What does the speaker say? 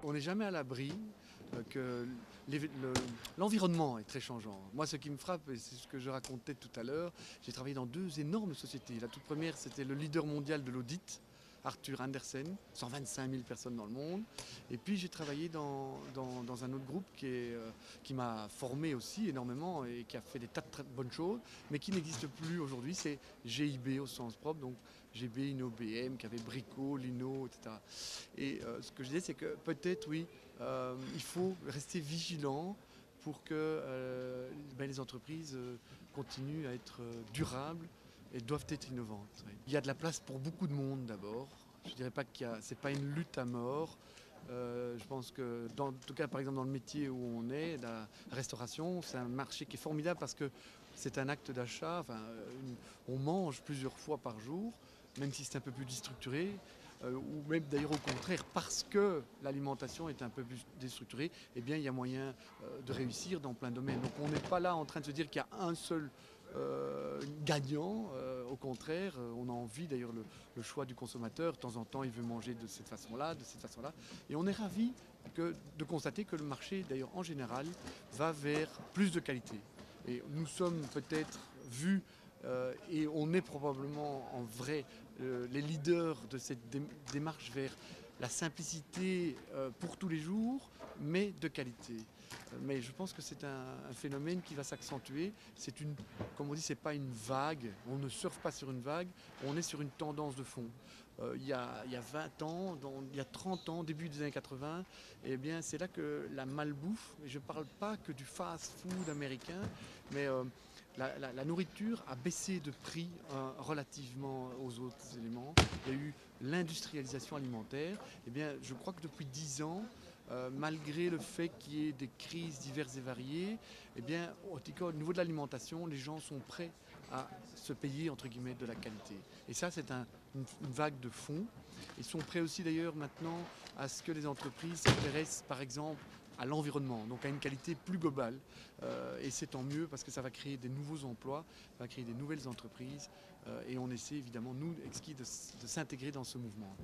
On n'est jamais à l'abri que l'environnement est très changeant. Moi, ce qui me frappe, et c'est ce que je racontais tout à l'heure, j'ai travaillé dans deux énormes sociétés. La toute première, c'était le leader mondial de l'audit, Arthur Andersen, 125 000 personnes dans le monde. Et puis j'ai travaillé dans un autre groupe qui m'a formé aussi énormément et qui a fait des tas de très bonnes choses, mais qui n'existe plus aujourd'hui. C'est GIB au sens propre, donc GB, Inno, BM, qui avait Brico, Lino, etc. Et ce que je disais, c'est que peut-être, oui, il faut rester vigilant pour que les entreprises continuent à être durables et doivent être innovantes. Oui. Il y a de la place pour beaucoup de monde d'abord. Je ne dirais pas que ce n'est pas une lutte à mort. Je pense que, en tout cas, par exemple, dans le métier où on est, la restauration, c'est un marché qui est formidable parce que c'est un acte d'achat. Enfin, on mange plusieurs fois par jour, même si c'est un peu plus déstructuré. Ou même d'ailleurs au contraire, parce que l'alimentation est un peu plus déstructurée, eh bien il y a moyen de réussir dans plein de domaines. Donc on n'est pas là en train de se dire qu'il y a un seul gagnant. Au contraire, on a envie d'ailleurs le choix du consommateur. De temps en temps, il veut manger de cette façon-là, de cette façon-là. Et on est ravis de constater que le marché, d'ailleurs en général, va vers plus de qualité. Et nous sommes peut-être vus et on est probablement en vrai les leaders de cette démarche vers la simplicité pour tous les jours, mais de qualité. Mais je pense que c'est un phénomène qui va s'accentuer. C'est une, comme on dit, c'est pas une vague. On ne surfe pas sur une vague. On est sur une tendance de fond. Il y a 20 ans, il y a 30 ans, début des années 80, eh bien, c'est là que la malbouffe, et je ne parle pas que du fast-food américain, mais la nourriture a baissé de prix relativement aux autres éléments. Il y a eu l'industrialisation alimentaire. Eh bien, je crois que depuis 10 ans, malgré le fait qu'il y ait des crises diverses et variées, eh bien, au niveau de l'alimentation, les gens sont prêts à se payer entre guillemets de la qualité. Et ça, c'est une vague de fond. Ils sont prêts aussi d'ailleurs maintenant à ce que les entreprises s'intéressent par exemple à l'environnement, donc à une qualité plus globale. Et c'est tant mieux parce que ça va créer des nouveaux emplois, ça va créer des nouvelles entreprises. Et on essaie évidemment, nous, Exquis, de s'intégrer dans ce mouvement.